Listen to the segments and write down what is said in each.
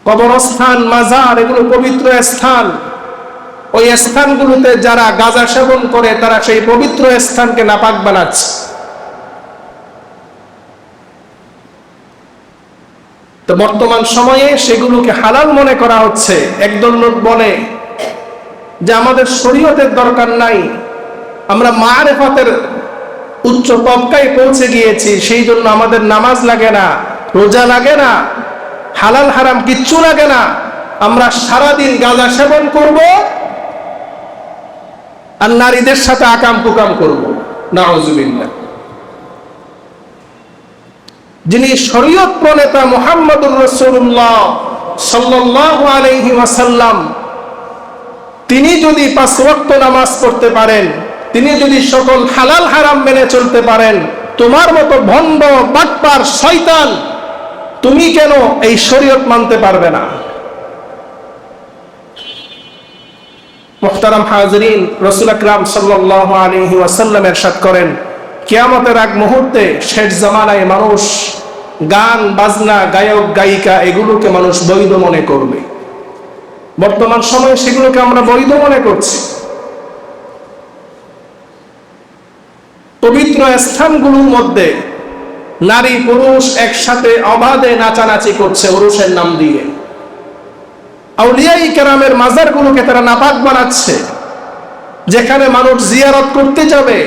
কবরস্থান, মাজার, এগুলো পবিত্র স্থান। ওই স্থানগুলোতে যারা গাঁজা সেবন করে তারা সেই পবিত্র স্থানকে নাপাক বানাচ্ছে। তো বর্তমান সময়ে সেগুলোকে হালাল মনে করা হচ্ছে। একদল লোক বলে যে আমাদের শরীয়তের দরকার নাই, আমরা মারেফাতের উচ্চ তবকায় পৌঁছে গিয়েছি, সেই জন্য আমাদের নামাজ লাগে না, রোজা লাগে না, হালাল হারাম কিচ্ছু লাগে না, আমরা সারাদিন গাঁজা সেবন করব আর নারীদের সাথে আকাম কুকাম করব। নাউজুবিল্লাহ। যিনি শরীয়ত প্রণেতা মুহাম্মদুর রাসূলুল্লাহ সাল্লাল্লাহু আলাইহি ওয়াসাল্লাম, তিনি যদি 5 ওয়াক্ত নামাজ পড়তে পারেন, তিনি যদি সকল হালাল হারাম মেনে চলতে পারেন, তোমার মতো ভণ্ড, বাটপার, শয়তান তুমি কেন এই শরীয়ত মানতে পারবে না? মুহতারাম হাজিরিন, রাসূল আকরাম সাল্লাল্লাহু আলাইহি ওয়াসাল্লাম ইরশাদ করেন, কিয়ামতের আগ মুহূর্তে শেষ জামানায় মানুষ গান বাজনা, গায়ক গায়িকা এগুলোকে মানুষ বৈধ মনে করবে। বর্তমান সময়ে সেগুলোকে আমরা বৈধ মনে করছি। পবিত্র স্থানগুলোর মধ্যে নারী পুরুষ একসাথে অবাধে নাচানাচি করছে উরুসের নাম দিয়ে। আউলিয়াই কেরামের মাজারগুলোকে তারা নাপাক বানাচ্ছে। যেখানে মানুষ জিয়ারত করতে যাবে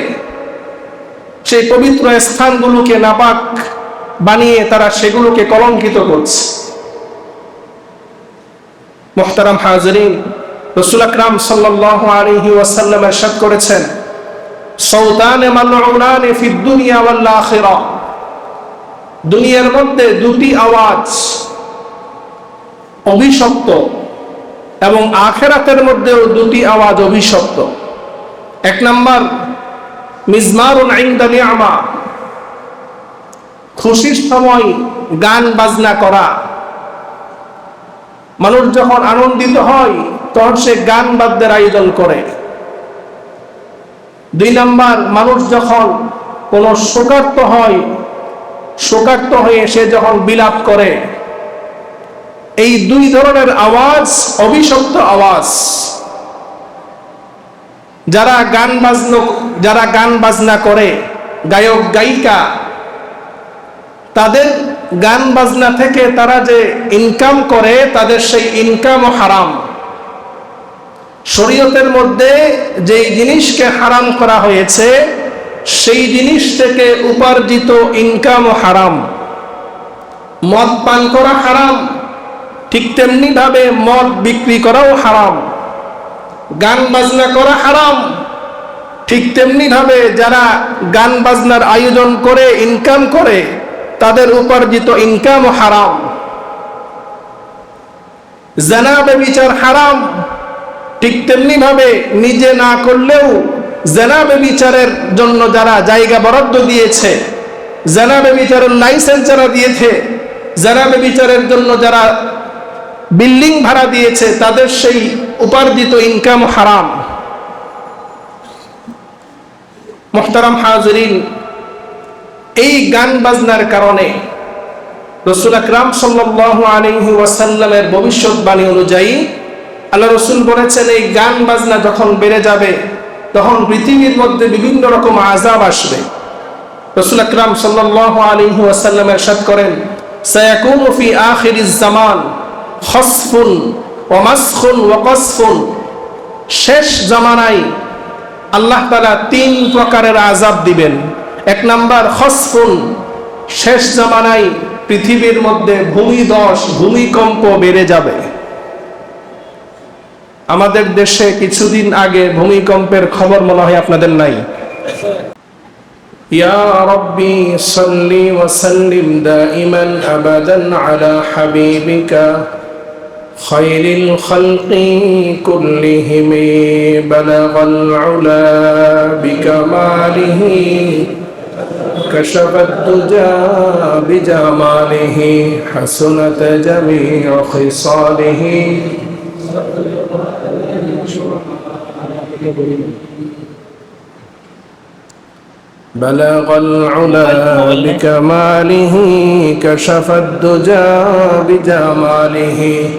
সেই পবিত্র স্থানগুলোকে নাপাক বানিয়ে তারা সেগুলোকে কলঙ্কিত করছে। মুহতারাম হাজিরিন, রাসূল আকরাম সাল্লাল্লাহু আলাইহি ওয়াসাল্লাম ইরশাদ করেছেন, সাউতানে মালউনানে ফিদ দুনিয়া ওয়াল আখিরাহ, দুনিয়ার মধ্যে দুটি আওয়াজ অভিশপ্ত এবং আখিরাতের মধ্যেও দুটি আওয়াজ অভিশপ্ত। এক নাম্বার মিজমারুন ইনদা নি'মা, খুশির সময় গান বাজনা করা। মানুষ যখন আনন্দিত হয় তখন সে গান বাদ্যের আয়োজন করে। 2 নাম্বার, মানুষ যখন কোন শোকার্ত হয়, শোকার্ত হয়ে সে যখন বিলাপ করে, এই 2 ধরনের আওয়াজ অভিশপ্ত আওয়াজ। যারা গান বাজনা করে, গায়ক গায়িকা, তাদের গান বাজনা থেকে তারা যে ইনকাম করে, তাদের সেই ইনকামও হারাম। শরীয়তের মধ্যে যেই জিনিসকে হারাম করা হয়েছে সেই জিনিস থেকে উপার্জিত ইনকামও হারাম। মদ পান করা হারাম, ঠিক তেমনি ভাবে মদ বিক্রি করাও হারাম। গান বাজনা করা হারাম, ঠিক তেমনি ভাবে যারা গান বাজনার আয়োজন করে ইনকাম করে তাদের উপার্জিত ইনকামও হারাম। জিনা ব্যভিচার হারাম, ঠিক তেমনি ভাবে নিজে না করলেও জিনা ব্যভিচারের জন্য যারা জায়গা বরাদ্দ দিয়েছে, জিনা ব্যভিচারের লাইসেন্স যারা দিয়েছে, জিনা ব্যভিচারের জন্য যারা বিল্ডিং ভাড়া দিয়েছে, তাদের সেই উপার্জিত ইনকাম হারাম। মুহতারাম হাজিরিন, এই গান বাজনার কারণে রাসূল আকরাম সাল্লাল্লাহু আলাইহি ওয়াসাল্লামের ভবিষ্যৎবাণী অনুযায়ী আল্লাহ রাসূল বলেছেন, এই গান বাজনা যখন বেড়ে যাবে তখন পৃথিবীর মধ্যে বিভিন্ন রকম আযাব আসবে। রাসূল আকরাম সাল্লাল্লাহু আলাইহি ওয়াসাল্লাম ইরশাদ করেন, সায়াকুনু ফি আখিরিজ জামান খাসফুন ওয়া মাসখুন ওয়া কাসফুন, শেষ জামানায় আল্লাহ তাআলা 3 প্রকারের আযাব দিবেন। 1 নাম্বার খাসফুন, শেষ জামানায় পৃথিবীর মধ্যে ভূমিধস, ভূমিকম্প বেড়ে যাবে। আমাদের দেশে কিছুদিন আগে ভূমিকম্পের খবর মনে হয় আপনাদের নাই। ইয়া রাব্বি সাল্লি ওয়া সাল্লিম দাইমান আবাদান আলা হাবিবিকা খায়রিল খালকি কুল্লিহিম বালাগাল উলা বিকামালিহি কাশাফাত দুজা বিজামালিহি হাসুনাত জামিউ খিসালিহি। بلغ العلا بكماله كشف الدجى بجماله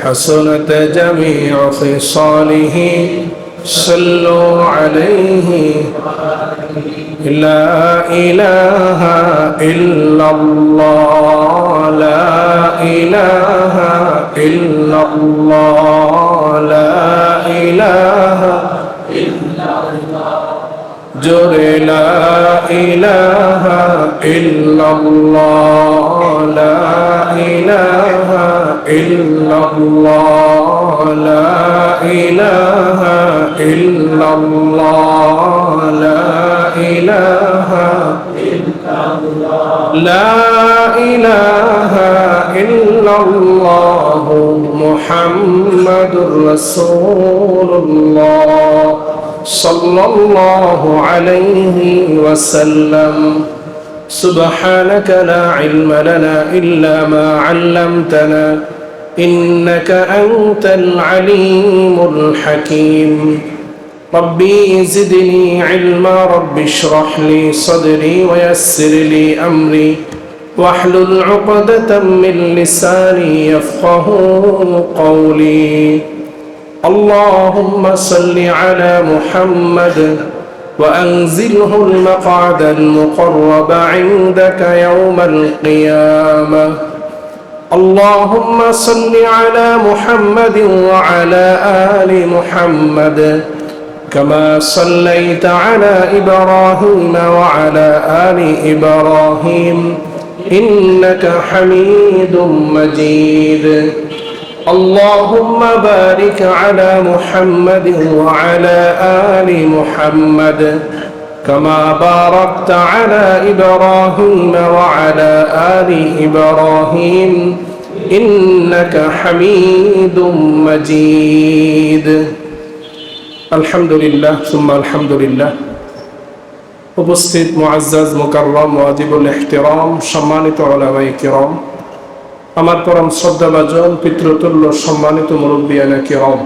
حسنت جميع خصاله صلوا عليه لا إله إلا الله لا إله إلا الله لا إله إلا الله جري لا إله إلا الله لا إله إلا الله لا إله إلا الله لا إله إلا الله لا إله إلا الله محمد رسول الله صلى الله عليه وسلم سبحانك لا علم لنا إلا ما علمتنا إنك أنت العليم الحكيم ربي زدني علما رب اشرح لي صدري ويسر لي أمري واحلل عقدة من لساني يفقه قولي اللهم صل على محمد وأنزله المقعد المقرب عندك يوم القيامة اللهم صل على محمد وعلى آل محمد كما صليت على إبراهيم وعلى آل إبراهيم إنك حميد مجيد اللهم بارك على محمد وعلى آل محمد كما باركت على إبراهيم وعلى آل إبراهيم إنك حميد مجيد الحمد لله ثم الحمد لله উপস্থিত মুআজ্জাজ মুকাররম ওয়াজিবুল ইহতিরাম সম্মানিত উলামায়ে কিরাম আমার পরম শ্রদ্ধাভাজন পিতৃতুল্য সম্মানিত মুরব্বিয়ানে কিরাম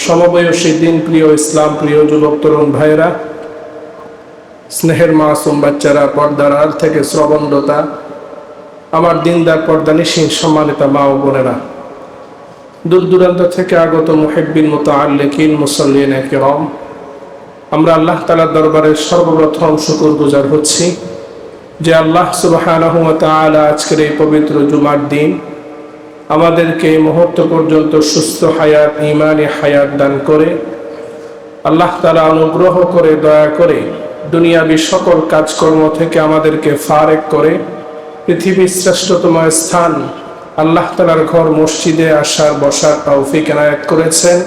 সমবয়সী দিন প্রিয় ইসলাম প্রিয় যুবক তরুণ ভাইরা স্নেহের মাসুম বাচ্চারা পর্দার আড়াল থেকে শ্রবণরতা আমার দিনদার পর্দানিশীন সম্মানিত মা ও বোনেরা দূর দূরান্ত থেকে আগত মুহিব্বিন মুতাআল্লিকিন মুসাল্লিনে কিরাম আমরা আল্লাহ তাআলার দরবারে সর্বপ্রথম শুকরগুজার হচ্ছি যে আল্লাহ সুবহানাহু ওয়া তাআলা আজকের এই পবিত্র জুমার দিন আমাদেরকে এই মুহূর্ত পর্যন্ত সুস্থ হায়াত ঈমানি হায়াত দান করে আল্লাহ তাআলা অনুগ্রহ করে দয়া করে দুনিয়াবি সকল কাজকর্ম থেকে আমাদেরকে ফারেক করে পৃথিবীর শ্রেষ্ঠতম স্থান আল্লাহ তাআলার ঘর মসজিদে আসার বসার তৌফিক এনায়েত করেছেন।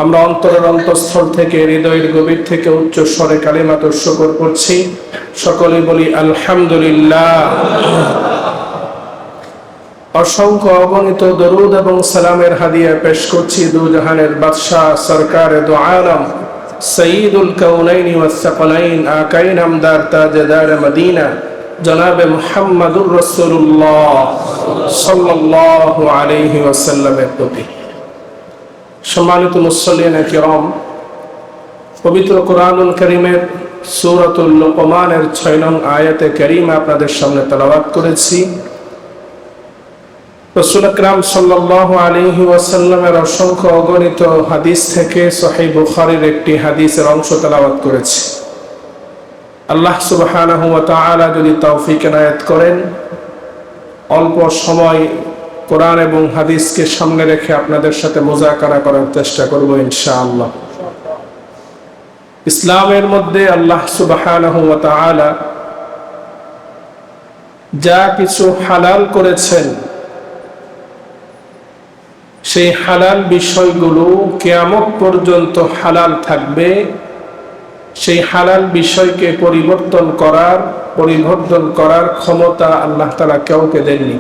আমরা অন্তরের অন্তঃস্থল থেকে হৃদয়ের গভীর থেকে উচ্চ স্বরে কালিমাতুর শুকর করছি, সকলে বলি আলহামদুলিল্লাহ। অসংখ্য অগণিত দরুদ এবং সালামের হাদিয়া পেশ করছি দুজাহানের বাদশাহ সরকারে দু আলম সঈদুল কাউনাইন ওয়াস সাকলাইন আকাই নামদার তাজদার মদিনা জনাবে মুহাম্মাদুর রাসূলুল্লাহ সাল্লাল্লাহু আলাইহি ওয়াসাল্লামের প্রতি। সম্মানিত মুসল্লিয়ানে কিরাম, পবিত্র কোরআনুল কারীমের সূরাতুল লুকমানের 6 নং আয়াতে কারীমা আপনাদের সামনে তেলাওয়াত করেছি। রাসূল আকরাম সাল্লাল্লাহু আলাইহি ওয়াসাল্লামের অসংখ্য অগণিত হাদিস থেকে সহিহ বুখারীর একটি হাদিসের অংশ তেলাওয়াত করেছি। আল্লাহ সুবহানাহু ওয়া তাআলা যদি তৌফিক এনায়েত করেন, অল্প সময় কোরআন এবং হাদিসকে সামনে রেখে আপনাদের সাথে মুযাকারা করার চেষ্টা করব ইনশাআল্লাহ। ইসলামের মধ্যে আল্লাহ সুবহানাহু ওয়া তাআলা যা কিছু হালাল করেছেন, সেই হালাল বিষয়গুলো কিয়ামত পর্যন্ত হালাল থাকবে। সেই হালাল বিষয়কে পরিবর্তন করার ক্ষমতা আল্লাহ তাআলা কাউকে দেননি।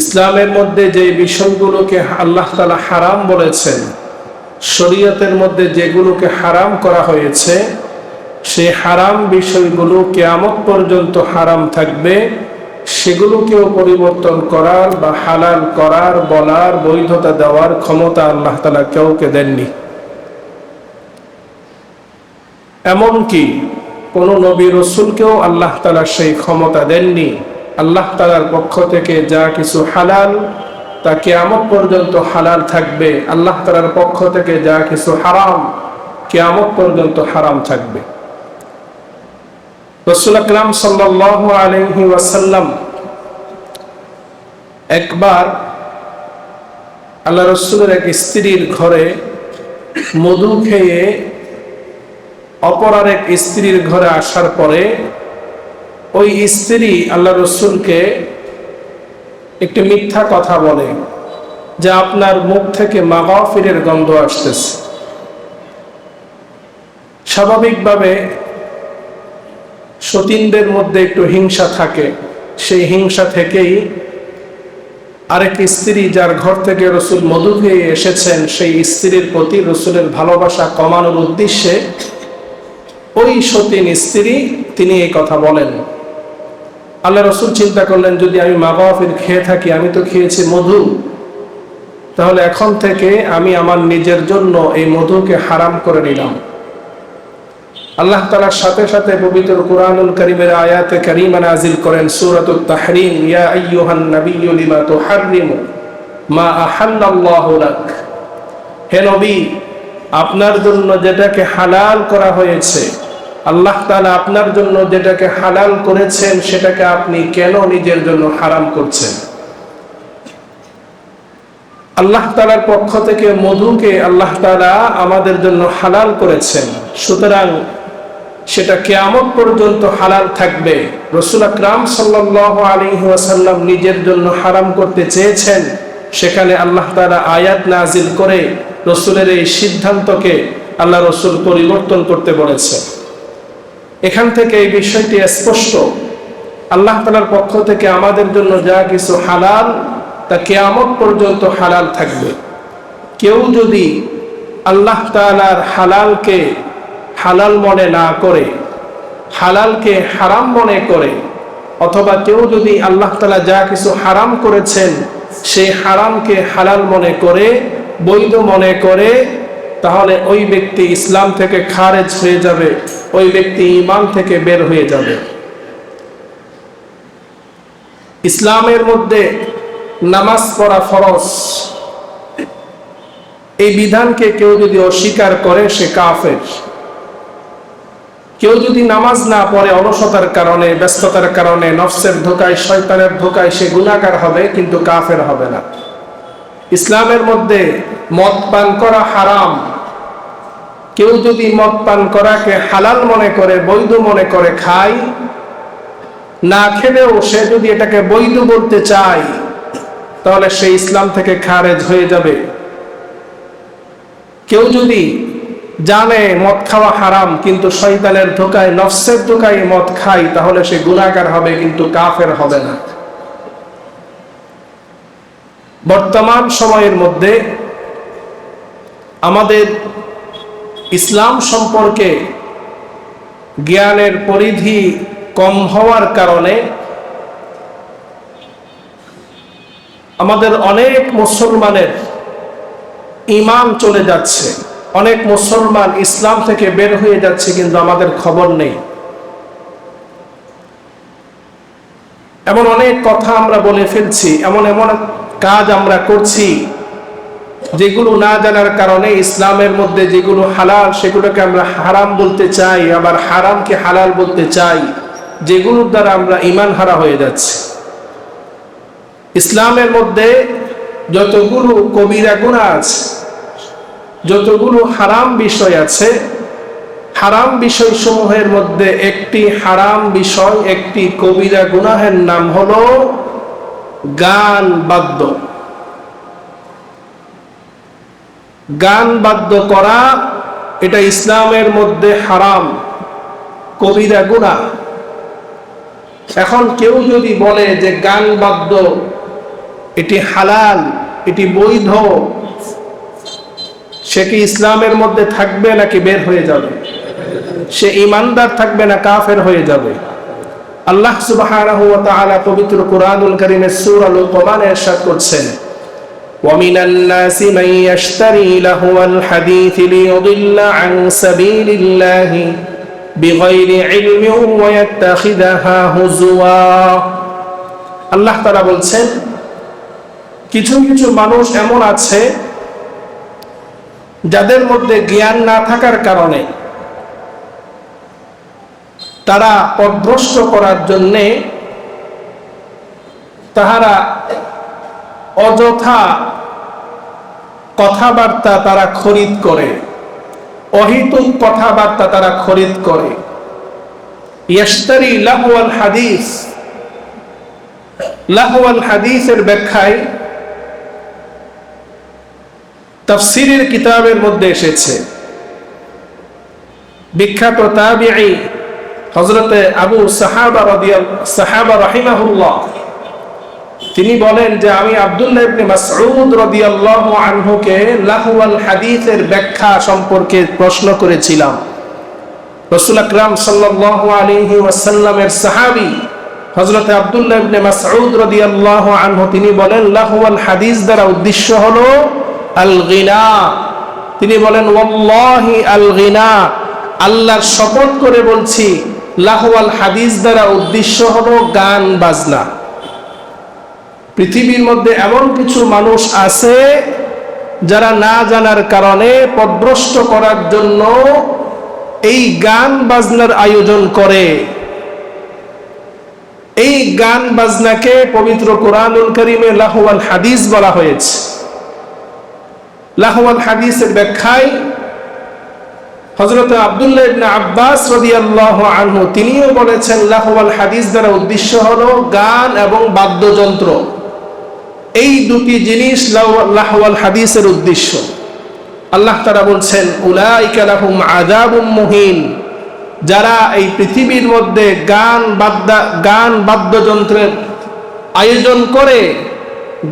ইসলামের মধ্যে যে বিষয়গুলোকে আল্লাহ তাআলা হারাম বলেছেন, শরীয়তের মধ্যে যেগুলোকে হারাম করা হয়েছে, সেই হারাম বিষয়গুলো কিয়ামত পর্যন্ত হারাম থাকবে। সেগুলোকেও পরিবর্তন করার বা হালাল করার, বলার, বৈধতা দেওয়ার ক্ষমতা আল্লাহ তাআলা কাউকে দেননি। এমনকি কোন নবী রাসূলকেও আল্লাহ তাআলা সেই ক্ষমতা দেননি। আল্লাহ তাআলার পক্ষ থেকে যা কিছু হালাল তা কিয়ামত পর্যন্ত হালাল থাকবে, আল্লাহ তাআলার পক্ষ থেকে যা কিছু হারাম কিয়ামত পর্যন্ত হারাম থাকবে। রাসূল আকরাম সাল্লাল্লাহু আলাইহি ওয়াসাল্লাম একবার আল্লাহ রাসূলের এক স্ত্রীর ঘরে মধু খেয়ে অপর এক স্ত্রীর ঘরে আসার পরে ওই স্ত্রী আল্লাহ রাসূলকে একটি মিথ্যা কথা বলে যে আপনার মুখ থেকে মাগফিরের গন্ধ আসতেছে। স্বাভাবিকভাবে সতীনদের মধ্যে একটু হিংসা থাকে, সেই হিংসা থেকেই আরেক স্ত্রী যার ঘর থেকে রাসূল মধু খেয়ে এসেছেন সেই স্ত্রীর প্রতি রাসূলের ভালোবাসা কমানোর উদ্দেশ্যে ওই সতীন স্ত্রী তিনি এই কথা বলেন। আল্লাহ রাসূল চিন্তা করলেন, যদি আমি মাগফির খেয়ে থাকি, আমি তো খেয়েছি মধু, তাহলে এখন থেকে আমি আমার নিজের জন্য এই মধুকে হারাম করে নিলাম। আল্লাহ তাআলার সাথে সাথে পবিত্র কুরআনুল কারীমের আয়াতে কারীমা নাযিল করেন সূরাতুত তাহরীম, ইয়া আইয়ুহান নাবিয়্যু লিমা তুহাররিমু মা আহাল্লাল্লাহু লাক। হে নবী, আপনার জন্য যেটাকে হালাল করা হয়েছে, আল্লাহ তাআলা আপনার জন্য যেটাকে হালাল করেছেন সেটাকে আপনি কেন নিজের জন্য হারাম করছেন? আল্লাহ তাআলার পক্ষ থেকে মধুকে আল্লাহ তাআলা আমাদের জন্য হালাল করেছেন, সুতরাং সেটা কিয়ামত পর্যন্ত হালাল থাকবে। রাসূল আকরাম সাল্লাল্লাহু আলাইহি ওয়াসাল্লাম নিজের জন্য হারাম করতে চেয়েছেন, সেখানে আল্লাহ তাআলা আয়াত নাযিল করে রাসূলের এই সিদ্ধান্তকে আল্লাহ রাসূল পরিবর্তন করতে বলেছেন। এখান থেকে এই বিষয়টি স্পষ্ট, আল্লাহ তাআলার পক্ষ থেকে আমাদের জন্য যা কিছু হালাল তা কিয়ামত পর্যন্ত হালাল থাকবে। কেউ যদি আল্লাহ তাআলার হালালকে হালাল মনে না করে, হালালকে হারাম মনে করে, অথবা কেউ যদি আল্লাহ তাআলা যা কিছু হারাম করেছেন সেই হারামকে হালাল মনে করে, বৈধ মনে করে, তাহলে ওই ব্যক্তি ইসলাম থেকে খারেজ হয়ে যাবে, ওই ব্যক্তি ঈমান থেকে বের হয়ে যাবে। ইসলামের মধ্যে নামাজ পড়া ফরজ, এই বিধানকে কেউ যদি অস্বীকার করে সে কাফের। কেউ যদি নামাজ না পড়ে অলসতার কারণে, ব্যস্ততার কারণে, নফসের ধোঁকায়, শয়তানের ধোঁকায়, সে গুনাহগার হবে, কিন্তু কাফের হবে না। ইসলামের মধ্যে মদ পান করা হারাম, কেউ যদি মদ পান করাকে হালাল মনে করে, বৈধ মনে করে খায়, না খেলেও সে যদি এটাকে বৈধ বলতে চায় তাহলে সে ইসলাম থেকে খারেজ হয়ে যাবে। কেউ যদি জানে মদ খাওয়া হারাম কিন্তু শয়তানের ধোঁকায়, নফসের ধোঁকায় মদ খায়, তাহলে সে গুনাহগার হবে, কিন্তু কাফের হবে না। বর্তমান সময়ের মধ্যে আমাদের ইসলাম সম্পর্কে জ্ঞানের পরিধি কম হওয়ার কারণে আমাদের অনেক মুসলমানের ঈমান চলে যাচ্ছে, অনেক মুসলমান ইসলাম থেকে বের হয়ে যাচ্ছে, কিন্তু আমাদের খবর নেই। এমন অনেক কথা আমরা বলে ফেলছি, এমন এমন কাজ আমরা করছি যেগুলো না জানার কারণে ইসলামের মধ্যে যেগুলো হালাল সেগুলোকে আমরা হারাম বলতে চাই, আবার হারামকে হালাল বলতে চাই, যেগুলোর দ্বারা আমরা ঈমান হারা হয়ে যাচ্ছি। ইসলামের মধ্যে যতগুলো কবিরা গুনাহ আছে, যতগুলো হারাম বিষয় আছে, হারাম বিষয়সমূহের মধ্যে একটি হারাম বিষয়, একটি কবিরা গুনাহের নাম হলো গান বাদ্য। গান বাদ্য করা এটা ইসলামের মধ্যে হারাম, কবিরা গুনাহ। এখন কেউ যদি বলে যে গান বাদ্য এটি হালাল, এটি বৈধ, সে কি ইসলামের মধ্যে থাকবে নাকি বের হয়ে যাবে? সে ঈমানদার থাকবে না কাফের হয়ে যাবে? আল্লাহ সুবহানাহু ওয়া তাআলা পবিত্র কুরআনুল কারীমের সূরা লুকমানে ইরশাদ করছেন, وَمِنَ النَّاسِ مَن يَشْتَرِي لَهْوَ الْحَدِيثِ لِيُضِلَّ عَن سَبِيلِ اللَّهِ বিগাইরি ইলমিন ওয়া ইয়াত্তাখিযাহা হুজুয়া। আল্লাহ তাআলা বলছেন, কিছু কিছু মানুষ এমন আছে যাদের মধ্যে জ্ঞান না থাকার কারণে তারা পথভ্রষ্ট করার জন্যে তাহারা অযথা কথাবার্তা তারা খরিদ করে, অহেতুক কথাবার্তা তারা খরিদ করে। ইয়াশতারি লাহওয়াল হাদিস, লাহওয়াল হাদিসের ব্যাখ্যায় তাফসীরের কিতাবের মধ্যে এসেছে, বিখ্যাত তাবিঈ হযরতে আবু সাহাবা রাহিমাহুল্লাহ তিনি বলেন যে আমি আব্দুল্লাহ ইবনে মাসউদ রাদিয়াল্লাহু আনহুকে লাহওয়াল হাদিসের ব্যাখ্যা সম্পর্কে প্রশ্ন করেছিলাম। রাসূল আকরাম সাল্লাল্লাহু আলাইহি ওয়াসাল্লামের সাহাবী হযরতে আব্দুল্লাহ ইবনে মাসউদ রাদিয়াল্লাহু আনহু তিনি বলেন লাহওয়াল হাদিস দ্বারা উদ্দেশ্য হলো আল গিনা। তিনি বলেন ওয়াল্লাহি আল গিনা, আল্লাহর শপথ করে বলছি লাহওয়াল হাদিস দ্বারা উদ্দেশ্য হলো গান বাজনা। পৃথিবীর মধ্যে এমন কিছু মানুষ আছে যারা না জানার কারণে পথভ্রষ্ট করার জন্য এই গান বাজনার আয়োজন করে। এই গান বাজনাকে পবিত্র কোরআনুল কারীমে লাহওয়াল হাদিস বলা হয়েছে। লাহওয়াল হাদিসের ব্যাখ্যায় হযরত আব্দুল্লাহ ইবনে আব্বাস রাদিয়াল্লাহু আনহু তিনিও বলেছেন লাহওয়াল হাদিস দ্বারা উদ্দেশ্য হলো গান এবং বাদ্যযন্ত্র। এই দুটি জিনিস লাহওয়াল হাদিসের উদ্দেশ্য। আল্লাহ তাআলা বলছেন উলাইকা লাহুম আযাবুম মুহিন, যারা এই পৃথিবীর মধ্যে গান বাদ্যযন্ত্রের আয়োজন করে,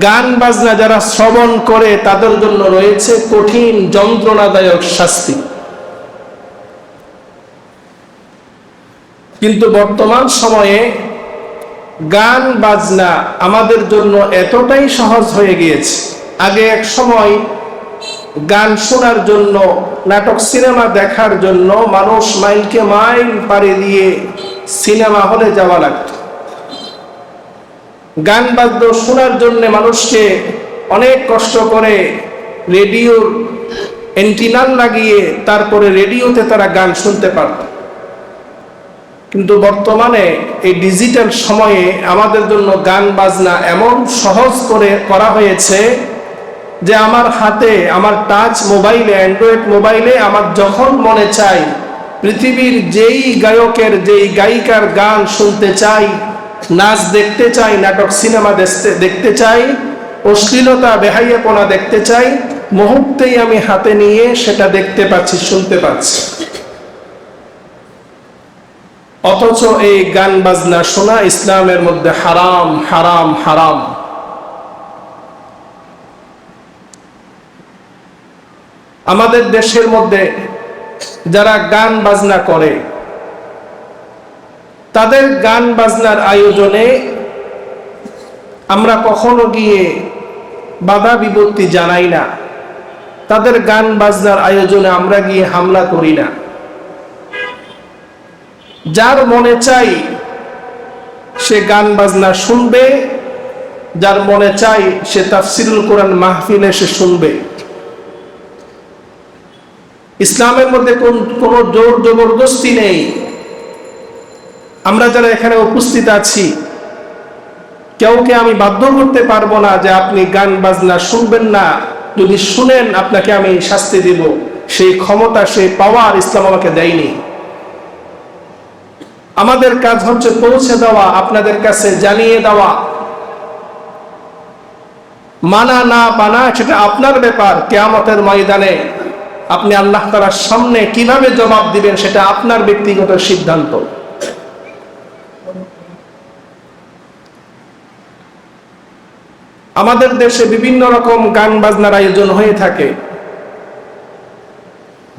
গান বাজনা যারা শ্রবণ করে তাদের জন্য রয়েছে কঠিন যন্ত্রণাদায়ক শাস্তি। কিন্তু বর্তমান সময়ে গান বাজনা আমাদের জন্য এতটাই সহজ হয়ে গিয়েছে। আগে এক সময় গান শোনার জন্য, নাটক সিনেমা দেখার জন্য মানুষ মাইলকে মাইল পাড়ি দিয়ে সিনেমা হলে যাওয়া লাগত। গান বাদ্য শোনার জন্য মানুষকে অনেক কষ্ট করে রেডিওর অ্যান্টিনা লাগিয়ে তারপরে রেডিওতে তারা গান শুনতে পারত। কিন্তু বর্তমানে এই ডিজিটাল সময়ে আমাদের জন্য গান বাজনা এমন সহজ করে করা হয়েছে যে আমার হাতে, আমার টাচ মোবাইলে, অ্যান্ড্রয়েড মোবাইলে আমার যখন মনে চাই পৃথিবীর যেই গায়কের, যেই গায়িকার গান শুনতে চাই, নাচ দেখতে চাই, নাটক সিনেমা দেখতে চাই, অশ্লীলতা বেহাইয়াপনা দেখতে চাই, মুহূর্তেই আমি হাতে নিয়ে সেটা দেখতে পাচ্ছি, শুনতে পাচ্ছি। অথচ এই গান বাজনা শোনা ইসলামের মধ্যে হারাম, হারাম, হারাম। আমাদের দেশের মধ্যে যারা গান বাজনা করে তাদের গান বাজনার আয়োজনে আমরা কখনো গিয়ে বাধা বিপত্তি জানাই না। তাদের গান বাজনার আয়োজনে আমরা গিয়ে হামলা করি না। যার মনে চাই সে গান বাজনা শুনবে, যার মনে চাই সে তাফসিরুল কোরআন মাহফিলে সে শুনবে। ইসলামের মধ্যে কোনো জোর জবরদস্তি নেই। আমরা যারা এখানে উপস্থিত আছি কেউকে আমি বাধ্য করতে পারবো না যে আপনি গান বাজনা শুনবেন না, যদি শুনেন আপনাকে আমি শাস্তি দিব। সেই ক্ষমতা, সেই পাওয়ার ইসলাম আমাকে দেয়নি। আমাদের কাজ হচ্ছে পৌঁছে দেওয়া, আপনাদের কাছে জানিয়ে দেওয়া। মানা না মানা সেটা আপনার ব্যাপার। কিয়ামতের ময়দানে আপনি আল্লাহ তাআলার সামনে কিভাবে জবাব দিবেন সেটা আপনার ব্যক্তিগত সিদ্ধান্ত। আমাদের দেশে বিভিন্ন রকম গান বাজনার আয়োজন হয়ে থাকে,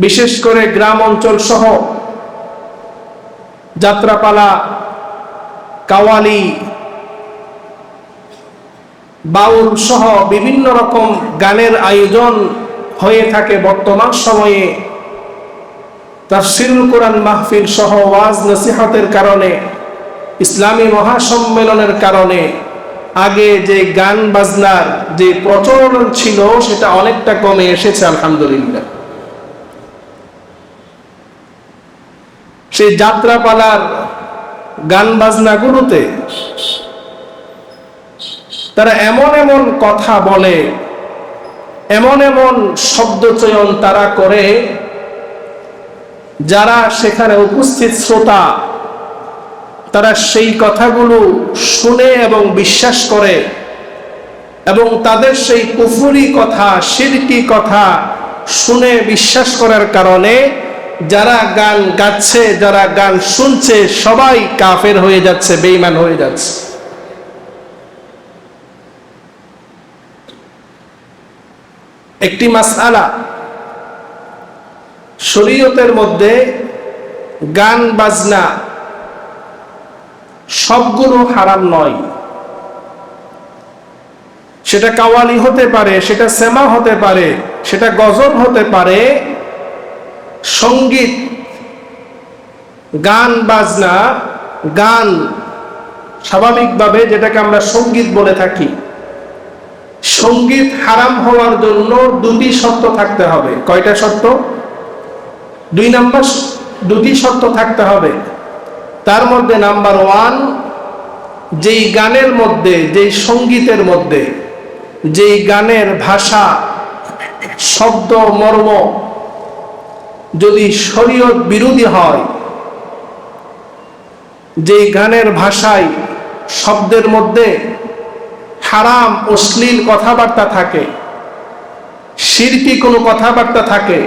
বিশেষ করে গ্রাম অঞ্চল সহ যাত্রাপালা, কাওয়ালি, বাউল সহ বিভিন্ন রকম গানের আয়োজন হয়ে থাকে বর্তমান সময়ে। তাফসীরুল কোরআন মাহফিল সহ ওয়াজ নসিহতের কারণে, ইসলামী মহাসম্মেলনের কারণে আগে যে গান বাজনার যে প্রচলন ছিল সেটা অনেকটা কমে এসেছে আলহামদুলিল্লাহ। সেই যাত্রাপালার গান বাজনাগুলোতে তারা এমন এমন কথা বলে, এমন এমন শব্দচয়ন তারা করে, যারা সেখানে উপস্থিত শ্রোতা তারা সেই কথাগুলো শুনে এবং বিশ্বাস করে, এবং তাদের সেই কুফরি কথা, শিরকি কথা শুনে বিশ্বাস করার কারণে যারা গান গাচ্ছে, যারা গান শুনছে, সবাই কাফের হয়ে যাচ্ছে, বেঈমান হয়ে যাচ্ছে। একটি মাসআলা, শরীয়তের মধ্যে গান বাজনা সবগুলো হারাম নয়। সেটা কাওয়ালি হতে পারে, সেটা সেমা হতে পারে, সেটা গজল হতে পারে, সঙ্গীত, গান বাজনা, গান স্বাভাবিকভাবে যেটাকে আমরা সঙ্গীত বলে থাকি, সঙ্গীত হারাম হওয়ার জন্য দুটি শর্ত থাকতে হবে। কয়টা শর্ত? 2 নাম্বার দুটি শর্ত থাকতে হবে। তার মধ্যে নাম্বার 1, যেই গানের মধ্যে, যেই সঙ্গীতের মধ্যে, যেই গানের ভাষা, শব্দ, মর্ম যদি শরীয়ত বিরোধী হয়, যেই গানের ভাষায়, শব্দের মধ্যে হারাম অশ্লীল কথাবার্তা থাকে, শিরকি কোনো কথাবার্তা থাকে,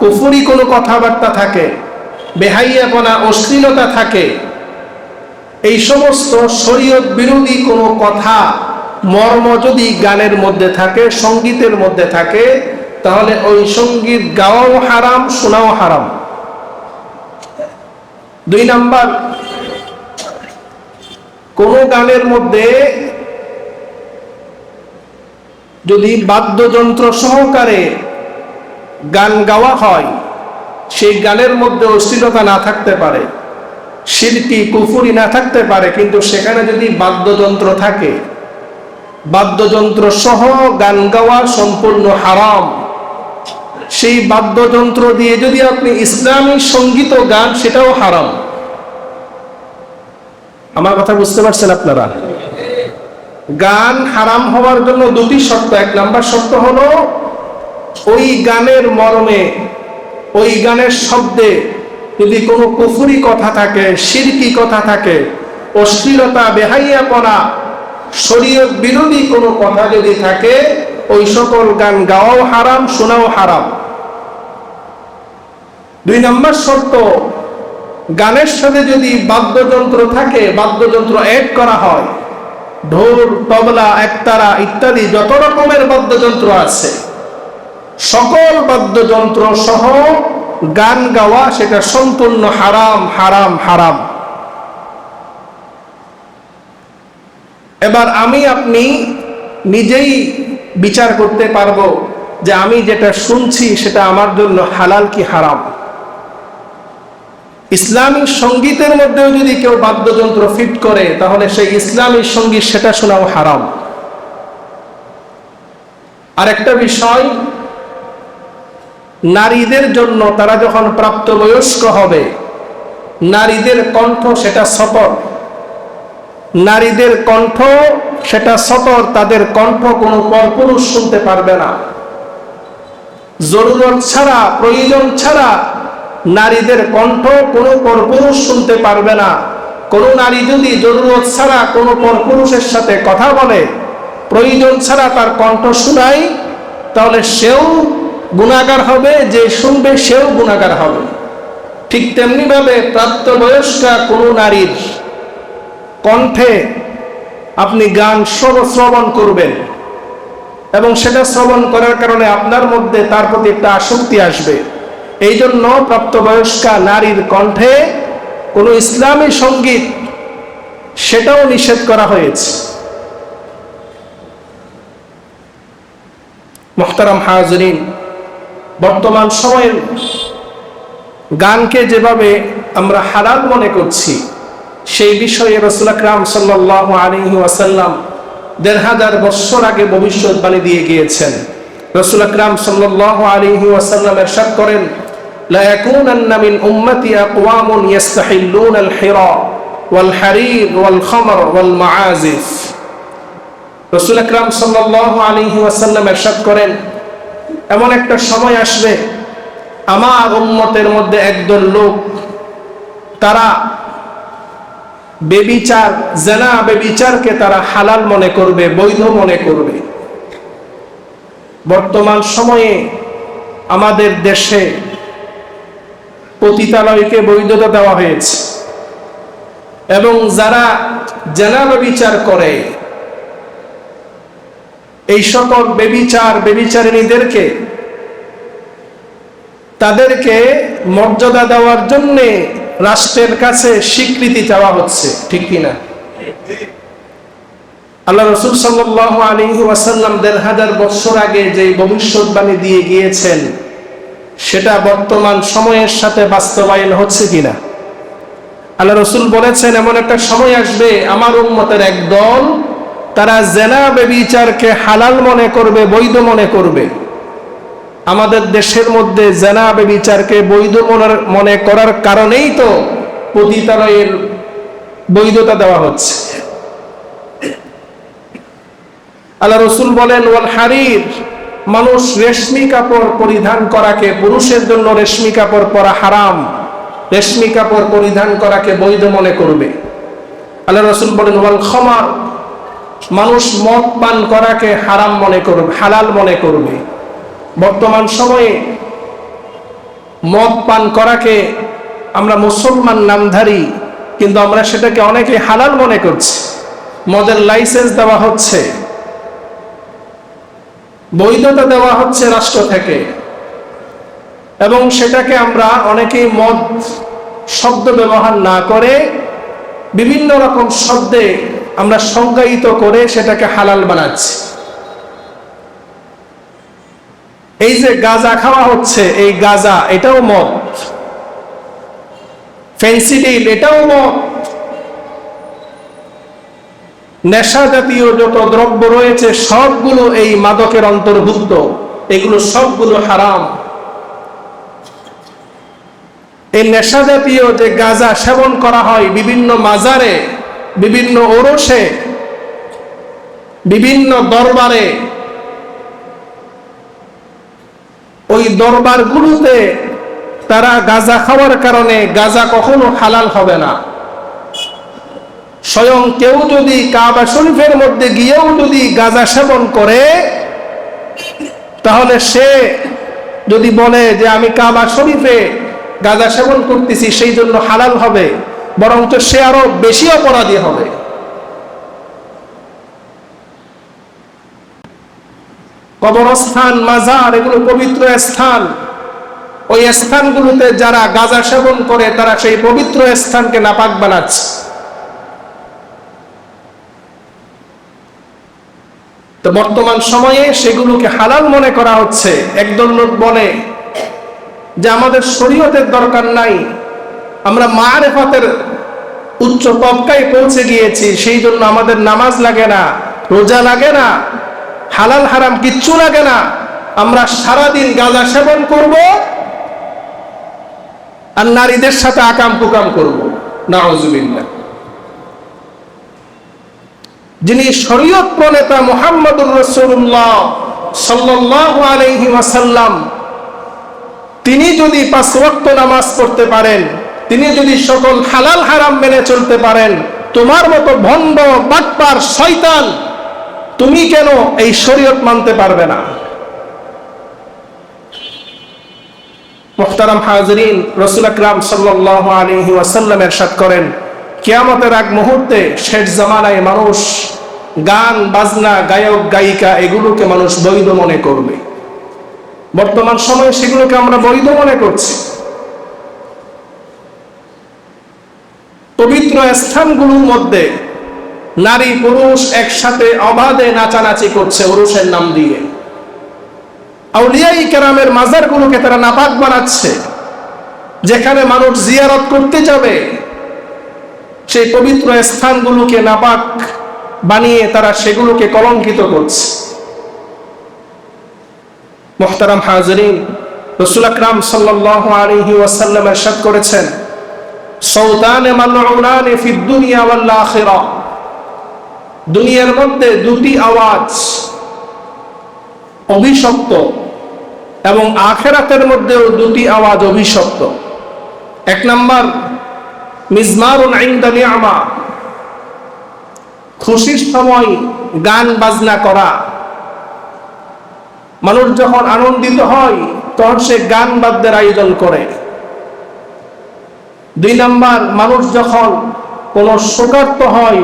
কুফরি কোনো কথাবার্তা থাকে, বেহাইয়াপনা, অশ্লীলতা থাকে, এই সমস্ত শরীয়ত বিরোধী কোনো কথা, মর্ম যদি গানের মধ্যে থাকে, সঙ্গীতের মধ্যে থাকে, তাহলে ওই সঙ্গীত গাওয়াও হারাম, শোনাও হারাম। 2 নাম্বার, কোন গানের মধ্যে যদি বাদ্যযন্ত্র সহকারে গান গাওয়া হয়, সেই গানের মধ্যে অশ্লীলতা না থাকতে পারে, শিরকি কুফরি না থাকতে পারে, কিন্তু সেখানে যদি বাদ্যযন্ত্র থাকে, বাদ্যযন্ত্র সহ গান গাওয়া সম্পূর্ণ হারাম। সেই বাদ্যযন্ত্র দিয়ে যদি আপনি ইসলামী সঙ্গীত গান, সেটাও হারাম। আমার কথা বুঝতে পারছেন আপনারা? গান হারাম হওয়ার জন্য দুটি শর্ত। 1 নাম্বার শর্ত হলো ওই গানের মর্মে, ওই গানের শব্দে যদি কোনো কুফরি কথা থাকে, শিরকি কথা থাকে, অশ্লীলতা, বেহাইয়াপনা, শরীয়ত বিরোধী কোনো কথা যদি থাকে, ওই সকল গান গাওয়াও হারাম, শোনাও হারাম। 2 নাম্বার শর্ত, গানের সাথে যদি বাদ্যযন্ত্র থাকে, বাদ্যযন্ত্র অ্যাড করা হয়, ঢোল, তবলা, একতারা ইত্যাদি যত রকমের বাদ্যযন্ত্র আছে, সকল বাদ্যযন্ত্র সহ গান গাওয়া, সেটা সম্পূর্ণ হারাম, হারাম, হারাম। এবার আমি আপনি নিজেই বিচার করতে পারবো যে আমি যেটা শুনছি সেটা আমার জন্য হালাল কি হারাম। ইসলামী সঙ্গীতের মধ্যেও যদি কেউ বাদ্যযন্ত্র ফিট করে, তাহলে সেই ইসলামী সঙ্গীত সেটা শোনাও হারাম। আরেকটা বিষয়, নারীদের জন্য তারা যখন প্রাপ্তবয়স্ক হবে, নারীদের কণ্ঠ সেটা সতর, নারীদের কণ্ঠ সেটা সতর, তাদের কণ্ঠ কোনো পরপুরুষ শুনতে পারবে না। জরুরত ছাড়া, প্রয়োজন ছাড়া নারীদের কণ্ঠ কোনো পরপুরুষ শুনতে পারবে না। কোনো নারী যদি জরুরত ছাড়া কোনো পরপুরুষের সাথে কথা বলে, প্রয়োজন ছাড়া তার কণ্ঠ শোনায়, তাহলে সেও গুনাহগার হবে, যে শুনবে সেও গুনাহগার হবে। ঠিক তেমনি ভাবে প্রাপ্তবয়স্কা কোনো নারীর কণ্ঠে আপনি গান শ্রবণ করবেন, এবং সেটা শ্রবণ করার কারণে আপনার মধ্যে তার প্রতি একটা আসক্তি আসবে। এই জন্য প্রাপ্তবয়স্কা নারীর কণ্ঠে কোনো ইসলামী সঙ্গীত, সেটাও নিষেধ করা হয়েছে। মুহতারাম হাজিরিন, বর্তমান সময়ের গানকে যেভাবে আমরা হালাল মনে করছি, সেই বিষয়ে রাসূল আকরাম সাল্লাল্লাহু আলাইহি ওয়াসাল্লাম ১৫০০ বছর আগে ভবিষ্যৎবাণী দিয়ে গিয়েছেন। রাসূল আকরাম সাল্লাল্লাহু আলাইহি ওয়াসাল্লাম ইরশাদ করেন, লা ইয়াকুনান্না মিন উম্মতি আকওয়ামুন ইস্তাহিল্লুনাল হিরা ওয়াল হারির ওয়াল খামর ওয়াল মাআজিফ। রাসূল আকরাম সাল্লাল্লাহু আলাইহি ওয়াসাল্লাম ইরশাদ করেন, এমন একটা সময় আসবে আমার উম্মতের মধ্যে একদল লোক, তারা বেবিচার, জেনা বেবিচারকে তারা হালাল মনে করবে, বৈধ মনে করবে। বর্তমান সময়ে আমাদের দেশে পতিতালয়কে বৈধতা দেওয়া হয়েছে এবং যারা জেনা বেবিচার করে এই সকল বেবিচারিণীদেরকে তাদেরকে মর্যাদা দেওয়ার জন্য রাষ্ট্রের কাছে স্বীকৃতি চাওয়া হচ্ছে, ঠিক কিনা? আল্লাহ রাসূল সাল্লাল্লাহু আলাইহি ওয়াসাল্লাম ১৫০০ বছর আগে যে ভবিষ্যৎবাণী দিয়ে গিয়েছেন সেটা বর্তমান সময়ের সাথে বাস্তবায়ন হচ্ছে কিনা? আল্লাহ রাসূল বলেছেন, এমন একটা সময় আসবে আমার উম্মতের একদল, তারা জেনা বেবিচারকে হালাল মনে করবে, বৈধ মনে করবে। আমাদের দেশের মধ্যে জেনা বেবিচারকে বৈধ মনে করার কারণেই তো পতিতালয়ের বৈধতা দেওয়া হচ্ছে। আল্লাহ রাসূল বলেন, ওয়াল হারির, মানুষ রেশমি কাপড় পরিধান করাকে, পুরুষের জন্য রেশমি কাপড় পরা হারাম, রেশমি কাপড় পরিধান করাকে বৈধ মনে করবে। আল্লাহ রাসূল বলেন, ওয়াল খামর, মানুষ মদ পান করাকে হারাম মনে করবে, হালাল মনে করবে। বর্তমান সময়ে মদ পান করাকে আমরা মুসলমান নামধারী, কিন্তু আমরা সেটাকে অনেকে হালাল মনে করছি। মদের লাইসেন্স দেওয়া হচ্ছে, বৈধতা দেওয়া হচ্ছে রাষ্ট্র থেকে, এবং সেটাকে আমরা অনেকেই মদ শব্দ ব্যবহার না করে বিভিন্ন রকম শব্দে আমরা সংজ্ঞায়িত করে সেটাকে হালাল বানাচ্ছি। এই যে গাঁজা খাওয়া হচ্ছে, এই গাঁজা এটাও মদ, ফেন্সিডিল এটাও মদ, নেশা জাতীয় যত দ্রব্য রয়েছে সবগুলো এই মাদকের অন্তর্ভুক্ত, এগুলো সবগুলো হারাম। এই নেশা জাতীয় যে গাঁজা সেবন করা হয় বিভিন্ন মাজারে, বিভিন্ন ওরসে, বিভিন্ন দরবারে, ওই দরবারগুলোতে তারা গাঁজা খাওয়ার কারণে গাঁজা কখনো হালাল হবে না। স্বয়ং কেউ যদি কাবা শরীফের মধ্যে গিয়েও যদি গাঁজা সেবন করে, তাহলে সে যদি বলে যে আমি কাবা শরীফে গাঁজা সেবন করতেছি সেই জন্য হালাল হবে, বরঞ্চ সে আরো বেশি অপরাধী হবে। কবরস্থান, মাজার, এগুলো পবিত্র স্থান। ওই স্থানগুলোতে যারা গাঁজা সেবন করে তারা সেই পবিত্র স্থানকে নাপাক বানাচ্ছে। তো বর্তমান সময়ে সেগুলোকে হালাল মনে করা হচ্ছে। একদল লোক বলে যে আমাদের শরীয়তের দরকার নাই, আমরা মারেফাতের উচ্চ তবকায় পৌঁছে গিয়েছি, সেই জন্য আমাদের নামাজ লাগে না, রোজা লাগে না, হালাল হারাম কিচ্ছু লাগে না, আমরা সারাদিন গাঁজা সেবন করব আর নারীদের সাথে আকাম কুকাম করব। নাউজুবিল্লাহ। যিনি শরীয়ত প্রণেতা মুহাম্মদুর রাসূলুল্লাহ সাল্লাল্লাহু আলাইহি ওয়াসাল্লাম, তিনি যদি 5 ওয়াক্ত নামাজ পড়তে পারেন, তিনি যদি সকল হালাল হারাম মেনে চলতে পারেন, তোমার মতো ভণ্ড, বাটপার, শয়তান তুমি কেন এই শরীয়ত মানতে পারবে না? মুহতারাম হাজিরিন, রাসূল আকরাম সাল্লাল্লাহু আলাইহি ওয়াসাল্লাম ইরশাদ করেন, কিয়ামতের আগ মুহূর্তে শেষ জামানায় মানুষ গান বাজনা, গায়ক গায়িকা এগুলোকে মানুষ বৈধ মনে করবে। বর্তমান সময়ে সেগুলোকে আমরা বৈধ মনে করছি। পবিত্র স্থানগুলোর মধ্যে নারী পুরুষ একসাথে অবাধে নাচানাচি করছে উরুসের নাম দিয়ে। আউলিয়ায়ে কেরামের মাজারগুলোকে তারা নাপাক বানাচ্ছে। যেখানে মানুষ জিয়ারত করতে যাবে সেই পবিত্র স্থানগুলোকে নাপাক বানিয়ে তারা সেগুলোকে কলঙ্কিত করছে। মুহতারাম হাজিরিন, রাসূল আকরাম সাল্লাল্লাহু আলাইহি ওয়াসাল্লাম ইরশাদ করেছেন, সাউতানে মালউনানে ফিদ দুনিয়া ওয়াল আখিরাহ, দুনিয়ার মধ্যে দুটি আওয়াজ অভিশপ্ত এবং আখিরাতের মধ্যেও দুটি আওয়াজ অভিশপ্ত। এক নাম্বার মিজমারুন ইনদা নি'মা, খুশির সময় গান বাজনা করা। মানুষ যখন আনন্দিত হয় তখন সে গান বাদ্যের আয়োজন করে। দুই নাম্বার, মানুষ যখন কোনো শোকার্ত হয়,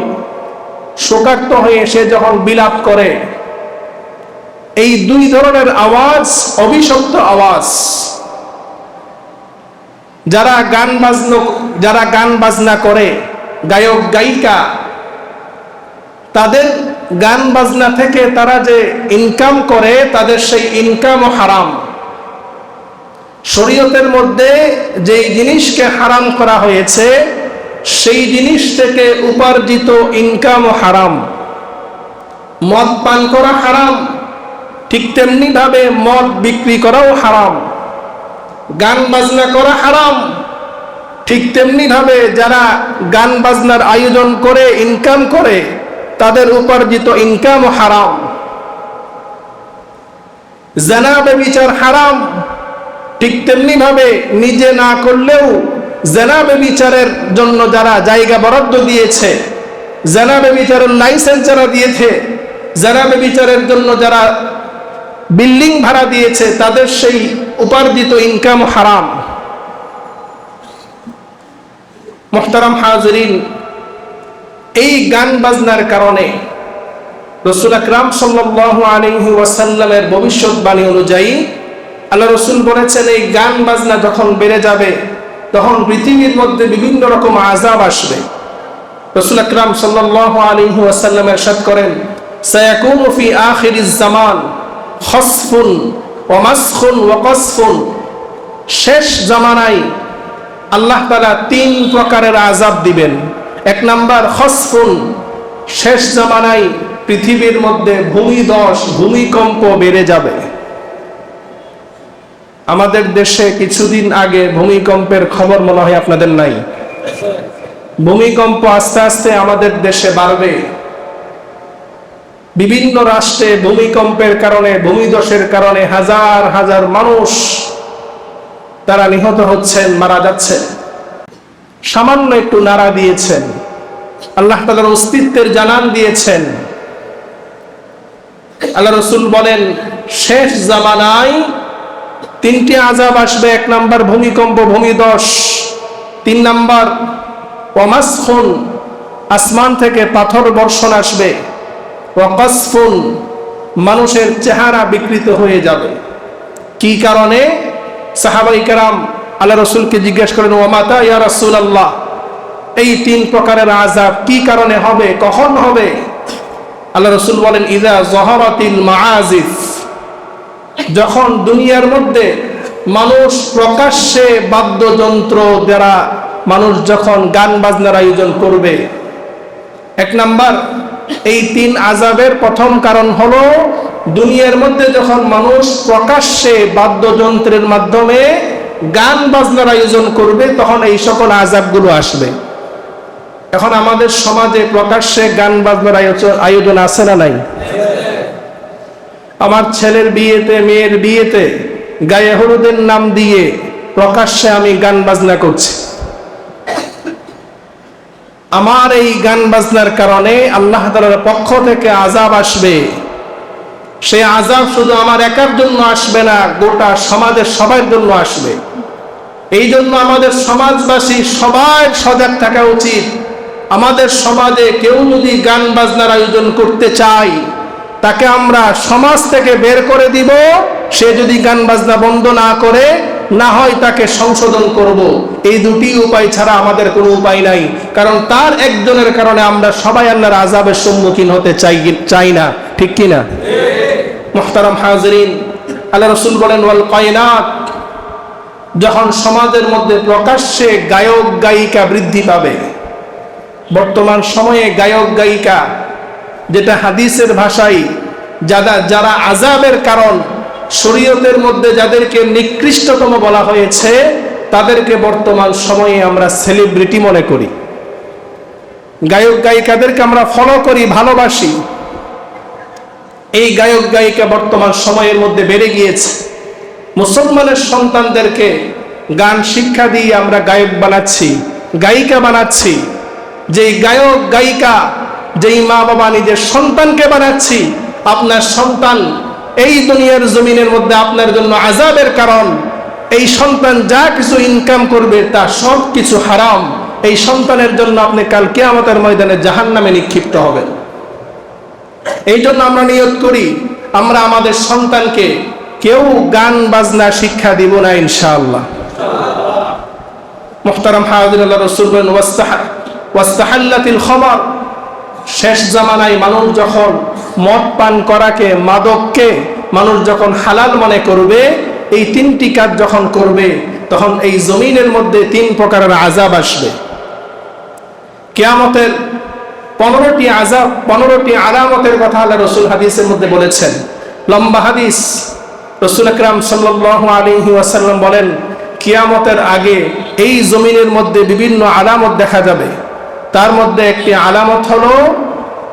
শোকার্ত হয়ে সে যখন বিলাপ করে, এই দুই ধরনের আওয়াজ অভিশপ্ত আওয়াজ। যারা গান বাজনা করে, গায়ক গায়িকা, তাদের গান বাজনা থেকে তারা যে ইনকাম করে, তাদের সেই ইনকামও হারাম। শরীয়তের মধ্যে যেই জিনিসকে হারাম করা হয়েছে সেই জিনিস থেকে উপার্জিত ইনকামও হারাম। মদ পান করা হারাম, ঠিক তেমনি ভাবে মদ বিক্রি করাও হারাম। গান বাজনা করা হারাম, ঠিক তেমনি ভাবে যারা গান বাজনার আয়োজন করে ইনকাম করে তাদের উপার্জিত ইনকামও হারাম। জিনা ব্যভিচার হারাম, ঠিক তেমনি ভাবে নিজে না করলেও জিনা ব্যভিচারের জন্য যারা জায়গা বরাদ্দ দিয়েছে, জিনা ব্যভিচারের লাইসেন্স যারা দিয়েছে, জিনা ব্যভিচারের জন্য যারা বিল্ডিং ভাড়া দিয়েছে, তাদের সেই উপার্জিত ইনকাম হারাম। মুহতারাম হাজিরিন, এই গান বাজনার কারণে রাসূল আকরাম সাল্লাল্লাহু আলাইহি ওয়াসাল্লামের ভবিষ্যৎবাণী অনুযায়ী আল্লাহ রাসূল বলেছেন, এই গান বাজনা যখন বেড়ে যাবে তখন পৃথিবীর মধ্যে বিভিন্ন রকম আযাব আসবে। রাসূল আকরাম সাল্লাল্লাহু আলাইহি ওয়াসাল্লাম ইরশাদ করেন, সায়াকুনু ফি আখিরিজ জামান খসফুন ওয়া মাসখুন ওয়া কসফুন, শেষ জামানায় আল্লাহ তাআলা তিন প্রকারের আযাব দিবেন। এক নাম্বার খসফুন, শেষ জামানায় পৃথিবীর মধ্যে ভূমিধস, ভূমিকম্প বেড়ে যাবে। আমাদের দেশে কিছুদিন আগে ভূমিকম্পের খবর মনে হয় আপনাদের নাই। ভূমিকম্প আস্তে আস্তে আমাদের দেশে বাড়বে। বিভিন্ন রাষ্ট্রে ভূমিকম্পের কারণে, ভূমিধসের কারণে হাজার হাজার মানুষ তারা নিহত হচ্ছেন, মারা যাচ্ছেন। সামান্য একটু নাড়া দিয়েছেন, আল্লাহ তাআলার অস্তিত্বের জানান দিয়েছেন। আল্লাহ রাসূল বলেন, শেষ জামানায় তিনটি আযাব আসবে। এক নাম্বার ভূমিকম্প, ভূমিধস। তিন নাম্বার ওয়ামাসখুন, আসমান থেকে পাথর বর্ষণ আসবে। ওয়াকাসফুন, মানুষের চেহারা বিকৃত হয়ে যাবে। কি কারণে? সাহাবায়ে কেরাম আল্লাহ রাসূলকে জিজ্ঞেস করেন, ওয়ামাতা ইয়া রাসূলুল্লাহ, এই তিন প্রকারের আযাব কি কারণে হবে, কখন হবে? আল্লাহ রাসূল বলেন, ইযা যাহারাতিল মাআজিফ, যখন দুনিয়ার মধ্যে মানুষ প্রকাশ্যে বাদ্যযন্ত্র দ্বারা মানুষ যখন গান বাজনার আয়োজন করবে। এক নাম্বার, এই তিন আযাবের প্রথম কারণ হলো দুনিয়ার মধ্যে যখন মানুষ প্রকাশ্যে বাদ্যযন্ত্রের মাধ্যমে গান বাজনার আয়োজন করবে, তখন এই সকল আযাবগুলো আসবে। এখন আমাদের সমাজে প্রকাশ্যে গান বাজনার আয়োজন আছে না নাই? আমার ছেলের বিয়েতে, মেয়ের বিয়েতে গায়ে হলুদের নাম দিয়ে প্রকাশ্যে আমি গান বাজনা করছি। আমার এই গান বাজনার কারণে আল্লাহ তাআলার পক্ষ থেকে আযাব আসবে। সেই আযাব শুধু আমার একার জন্য আসবে না, গোটা সমাজের সবার জন্য আসবে। এই জন্য আমাদের সমাজবাসী সবাই সজাগ থাকা উচিত। আমাদের সমাজে কেউ যদি গান বাজনার আয়োজন করতে চায়, তাকে আমরা সমাজ থেকে বের করে দিব। সে যদি গান বাজনা বন্ধ না করে, না হয় তাকে সংশোধন করব। এই দুটি উপায় ছাড়া আমাদের কোনো উপায় নাই। কারণ তার একজনের কারণে আমরা সবাই আল্লাহর আযাবের সম্মুখীন হতে চাই না, ঠিক কি না? মুহতারাম হাজিরিন, আল্লাহ রাসূল বলেন, ওয়াল কায়নাত, যখন সমাজের মধ্যে প্রকাশ্যে গায়ক গায়িকা বৃদ্ধি পাবে। বর্তমান সময়ে গায়ক গায়িকা, যেটা হাদিসের ভাষায় যারা আযাবের কারণ, শরীয়তের মধ্যে যাদেরকে নিকৃষ্টতম বলা হয়েছে, তাদেরকে বর্তমান সময়ে আমরা সেলিব্রিটি মনে করি। গায়ক গায়িকাদেরকে আমরা ফলো করি, ভালোবাসি। এই গায়ক গায়িকা বর্তমান সময়ের মধ্যে বেড়ে গিয়েছে। মুসলমানের সন্তানদেরকে গান শিক্ষা দিয়ে আমরা গায়ক বানাচ্ছি, গায়িকা বানাচ্ছি। যেই গায়ক গায়িকা, যেই মা বাবা নিজের সন্তানকে বানাচ্ছি, আপনার সন্তান এই দুনিয়ার জমিনের মধ্যে আপনার জন্য আযাবের কারণ। এই সন্তান যা কিছু ইনকাম করবে তা সব কিছু হারাম। এই সন্তানের জন্য আপনি কাল কিয়ামতের ময়দানে জাহান্নামে নিক্ষিপ্ত হবেন। এই জন্য আমরা নিয়ত করি, আমরা আমাদের সন্তানকে কেউ গান বাজনা শিক্ষা দিব না ইনশাআল্লাহ। মুহতারাম হাজির, আল্লাহ রাসূল বলেন ওয়াস্তাহাল্লাতিল খামার, শেষ জামানায় মানুষ যখন মদ পান করাকে, মাদককে মানুষ যখন হালাল মনে করবে, এই তিনটি কাজ যখন করবে, তখন এই জমিনের মধ্যে তিন প্রকারের আযাব আসবে। কিয়ামতের 15টি আযাব, 15টি আলামতের কথা আল্লাহ রাসূল হাদিসের মধ্যে বলেছেন। লম্বা হাদিস। রাসূল আকরাম সাল্লাল্লাহু আলাইহি ওয়াসাল্লাম বলেন, কিয়ামতের আগে এই জমিনের মধ্যে বিভিন্ন আলামত দেখা যাবে। তার মধ্যে একটি আলামত হলো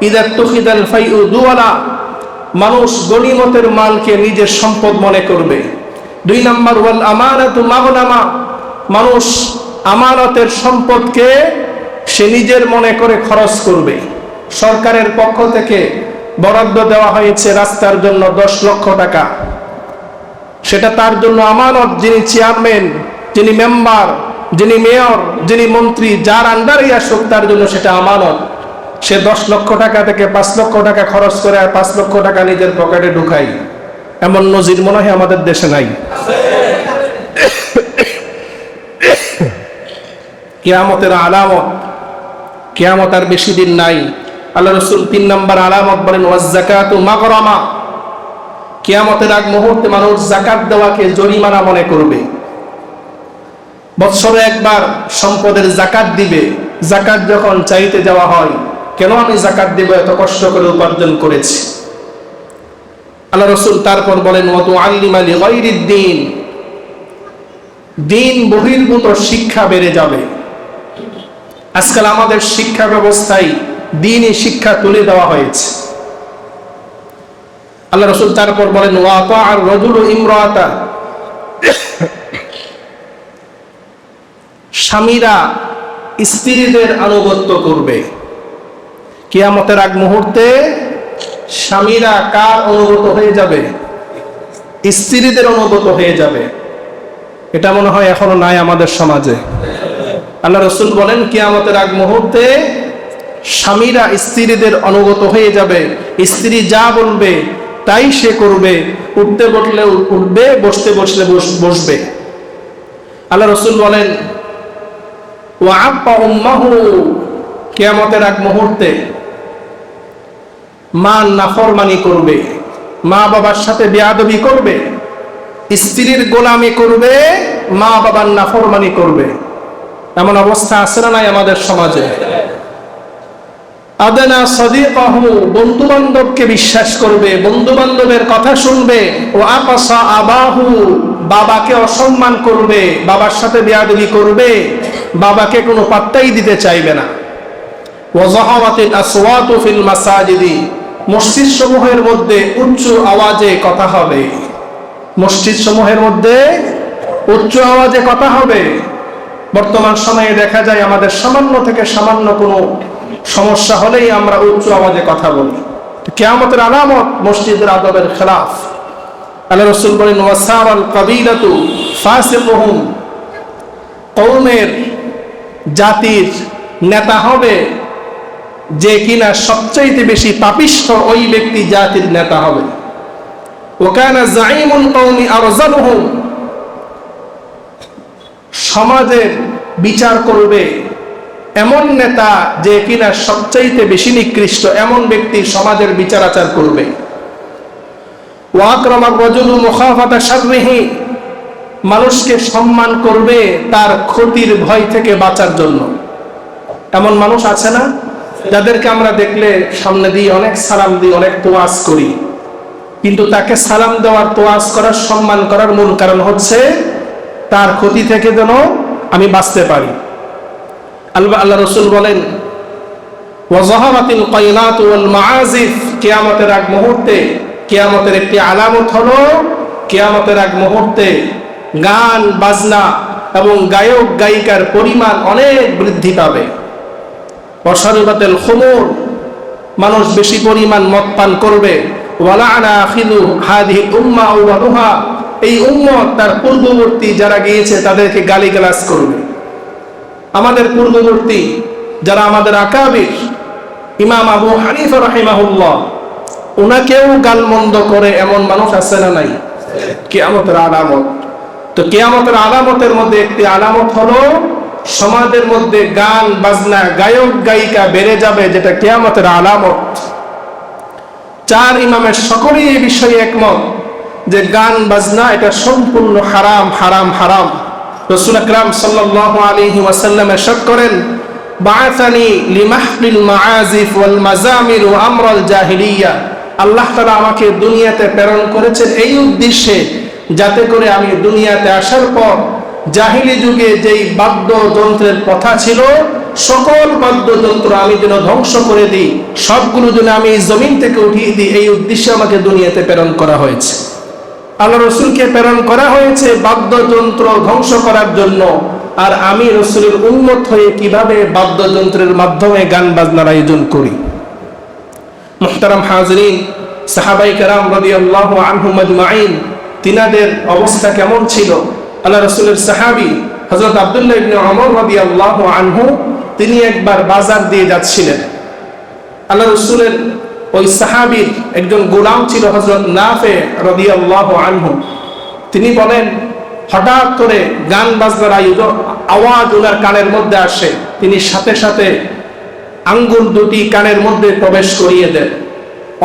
ইযা তুখিদাল ফাইউ দুওয়ালা, মানুষ গনিমতের মালকে নিজের সম্পদ মনে করবে। 2 নম্বর ওয়াল আমানাতু মাগনামা, মানুষ আমানতের সম্পদকে সে নিজের মনে করে খরচ করবে। সরকারের পক্ষ থেকে বরাদ্দ দেওয়া হয়েছে রাস্তার জন্য 10 লক্ষ টাকা, সেটা তার জন্য আমানত। যিনি চেয়ারম্যান, যিনি মেম্বার, যিনি মেয়র, যিনি মন্ত্রী, যার আন্ডারেই আসুক, তার জন্য সেটা আমানত। সে 10 লক্ষ টাকা থেকে 5 লক্ষ টাকা খরচ করে আর 5 লক্ষ টাকা নিজের পকেটে ঢুকাই। এমন নজির মনে হয় আমাদের দেশে নাই। কিয়ামতের আলামত, কিয়ামত আর বেশি দিন নাই। আল্লাহ রাসূল 3 নম্বর আলামত বলেন ওয়াজ যাকাতু মাগরামা, কিয়ামতের আগ মুহূর্তে মানুষ যাকাত দেওয়াকে জরিমানা মনে করবে। বৎসরে একবার সম্পদের যাকাত দিবে। যাকাত যখন চাইতে যাওয়া হয়, কেন আমি যাকাত দেব, এত কষ্ট করে উপার্জন করেছি। আল্লাহ রাসূল তারপর বলেন ওয়া তুআল্লিমা লিগাইরিদ দ্বীন, দ্বীন বহির্ভূত শিক্ষা বেড়ে যাবে। আজকাল আমাদের শিক্ষা ব্যবস্থায় দ্বীনি শিক্ষা তুলে দেওয়া হয়েছে। আল্লাহ রাসূল তারপর বলেন ওয়া তাআর রাজুলু ইমরাতা, স্বামীরা স্ত্রীদের আনুগত্য করবে। কিয়ামতের আগ মুহূর্তে স্বামীরা কার অনুগত হয়ে যাবে? স্ত্রীদের অনুগত হয়ে যাবে। এটা মনে হয় এখনো নাই আমাদের সমাজে। আল্লাহ রাসূল বলেন কিয়ামতের আগ মুহূর্তে স্বামীরা স্ত্রীদের অনুগত হয়ে যাবে। স্ত্রী যা বলবে তাই সে করবে, উঠতে বসলে উঠবে, বসতে বসলে বসবে। আল্লাহ রাসূল বলেন ওয়া আব্বা উম্মাহু, কিয়ামতের আগ মুহূর্তে মা নাফরমানি করবে, মা বাবার সাথে বেয়াদবি করবে, স্ত্রীর গোলামি করবে, মা বাবার নাফরমানি করবে। এমন অবস্থা আছে না নাই আমাদের সমাজে? আদানা সাদিকাহু, বন্ধু বান্ধবকে বিশ্বাস করবে, বন্ধু বান্ধবের কথা শুনবে। ও আকাসা আবাহু, বাবাকে অসম্মান করবে, বাবার সাথে বেয়াদবি করবে, বাবাকে কোনো পাত্তাই দিতে চাইবে না। ওয়া যাহারাতিল আসওয়াতু ফিল মাসাজিদি, মসজিদ সমূহের মধ্যে উচ্চ আওয়াজে কথা হবে। মসজিদ সমূহের মধ্যে উচ্চ আওয়াজে কথা হবে। বর্তমান সময়ে দেখা যায় আমাদের সামান্য থেকে সামান্য কোনো সমস্যা হলেই আমরা উচ্চ আওয়াজে কথা বলি। কিয়ামতের আলামত মসজিদের আদবের খেলাফ। আল্লাহ রাসূল বলেন ওয়াসারাল কাবিলাতু ফাসিকুহুম, কওমের জাতির নেতা হবে যে কিনা সবচেয়ে বেশি পাপিষ্ঠ, ওই ব্যক্তি জাতির নেতা হবে। ওয়াকানা যাঈমুল কওমি আরযালুহুম, সমাজের বিচার করবে এমন নেতা যে কিনা সবচাইতে বেশি নিকৃষ্ট, এমন ব্যক্তি সমাজের বিচার আচার করবে। ওয়া আকরামা রাজুলু মুখাফাতা শাররিহি, মানুষকে সম্মান করবে তার ক্ষতির ভয় থেকে বাঁচার জন্য। এমন মানুষ আছে না, যাদেরকে আমরা দেখলে সামনে দিয়ে অনেক সালাম দিই, অনেক তোয়াজ করি, কিন্তু তাকে সালাম দেওয়ার, তোয়াজ করার, সম্মান করার মূল কারণ হচ্ছে তার ক্ষতি থেকে যেন আমি বাঁচতে পারি। আল্লাহ রাসূল বলেন, ওয়াজাহারাতিল কায়নাতু ওয়াল মাআজিফ, কিয়ামতের আগ মুহূর্তে, কিয়ামতের একটি আলামত হলো কিয়ামতের আগ মুহূর্তে গান বাজনা এবং গায়ক গায়িকার পরিমাণ অনেক বৃদ্ধি পাবে। ওয়াশারিবাতিল খুমুর, মানুষ বেশি পরিমাণ মদ পান করবে। ওয়ালাআনা আখিযু হাদিহিল উম্মাহ ওয়া নুহা, এই উম্মত তার পূর্ববর্তী যারা গিয়েছে তাদেরকে গালিগালাজ করবে। আমাদের পূর্ববর্তী যারা আমাদের আকাবির, ইমাম আবু হানিফা রাহিমাহুল্লাহ, ওনাকেও গালমন্দ করে এমন মানুষ আছে না নাই? কিয়ামতের আলামত। তো কিয়ামতের আলামতের মধ্যে একটি আলামত হলো সমাজের মধ্যে গান বাজনা, গায়ক গায়িকা বেড়ে যাবে, যেটা কিয়ামতের আলামত। চার ইমামের সকলেই এই বিষয়ে একমত যে গান বাজনা এটা সম্পূর্ণ হারাম, হারাম, হারাম। রাসূল আকরাম সাল্লাল্লাহু আলাইহি ওয়াসাল্লাম ইরশাদ করেন, বাআসানি লিমাহফিল মাআজিফ ওয়াল মাজামির ওয়া আমরাল জাহিলিয়া, আল্লাহ তাআলা আমাকে দুনিয়াতে প্রেরণ করেছেন এই উদ্দেশ্যে, যাতে করে আমি দুনিয়াতে আসার পর জাহিলি যুগে যেই বাদ্যযন্ত্রের কথা ছিল, সকল বাদ্যযন্ত্র আমি যেন ধ্বংস করে দিই, সবগুলো যেন আমি এই জমিন থেকে উঠিয়ে দিই, এই উদ্দেশ্যে আমাকে দুনিয়াতে প্রেরণ করা হয়েছে। আল্লাহ রাসূলকে প্রেরণ করা হয়েছে বাদ্যযন্ত্র ধ্বংস করার জন্য, আর আমি রাসূলের উম্মত হয়ে কিভাবে বাদ্যযন্ত্রের মাধ্যমে গান বাজনার আয়োজন করি। মুহতারাম হাজিরিন, সাহাবায়ে কেরাম রাদিয়াল্লাহু আনহুম আজমাইন, তিনাদের অবস্থা কেমন ছিল? আল্লাহ রাসূলের সাহাবী হযরত আব্দুল্লাহ ইবনে ওমর রাদিয়াল্লাহু আনহু, তিনি একবার বাজার দিয়ে যাচ্ছিলেন। আল্লাহ রাসূলের ওই সাহাবীর একজন গোলাম ছিল হযরত নাফে রাদিয়াল্লাহু আনহু। তিনি বলেন, হঠাৎ করে গান বাজনার আওয়াজ ওনার কানের মধ্যে আসে, তিনি সাথে সাথে আঙ্গুল দুটি কানের মধ্যে প্রবেশ করিয়ে দেন।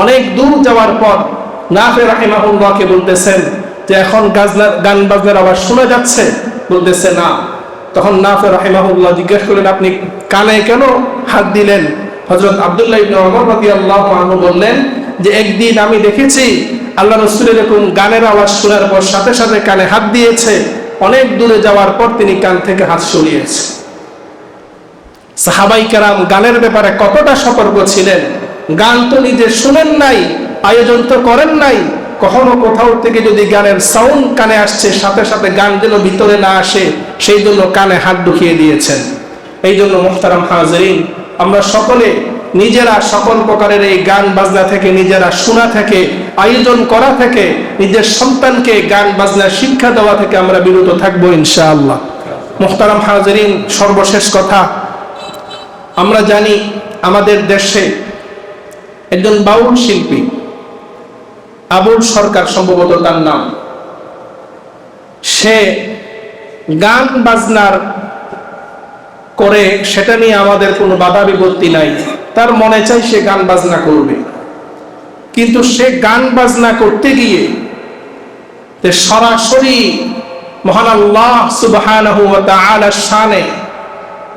অনেক দূর যাওয়ার পর নাফে রাহিমাহুল্লাহকে বলতেছেন যে এখন গান বাজনার আওয়াজ শোনা যাচ্ছে? বলতেছে না। তখন নাফে রাহিমাহুল্লাহ জিজ্ঞেস করলেন, আপনি কানে কেন হাত দিলেন? হযরত আব্দুল্লাহ ইবনে ওমর রাদিয়াল্লাহু আনহু বললেন যে একদিন আমি দেখেছি আল্লাহ রাসূল এরকম গানের আওয়াজ শোনার পর সাথে সাথে কানে হাত দিয়েছে, অনেক দূরে যাওয়ার পর তিনি কান থেকে হাত সরিয়েছে। সাহাবায়ে কেরাম গানের ব্যাপারে কতটা সতর্ক ছিলেন। গান তো নিজে শুনেন নাই, আয়োজন তো করেন নাই, কখনো কোথাও থেকে যদি গানের সাউন্ড কানে আসছে, সাথে সাথে গান যেন ভিতরে না আসে সেই জন্য কানে হাত ঢুকিয়ে দিয়েছেন। এই জন্য মুহতারাম হাজিরিন, আমরা সকলে নিজেরা সকল প্রকারের এই গান বাজনা থেকে, নিজেরা শোনা থেকে, আয়োজন করা থেকে, নিজের সন্তানকে গান বাজনা শিক্ষা দেওয়া থেকে আমরা বিরত থাকবো ইনশাআল্লাহ। মুহতারাম হাজিরিন, সর্বশেষ কথা, আমরা জানি আমাদের দেশে একজন বাউল শিল্পী, আবুল সরকার সম্ভবত তার নাম, সে গান বাজনার করে, সেটা নিয়ে আমাদের কোনো বাধা বিপত্তি নাই, তার মনে চাই সে গান বাজনা করবে, কিন্তু সে গান বাজনা করতে গিয়ে সরাসরি মহান আল্লাহ সুবহানাহু ওয়া তাআলার শানে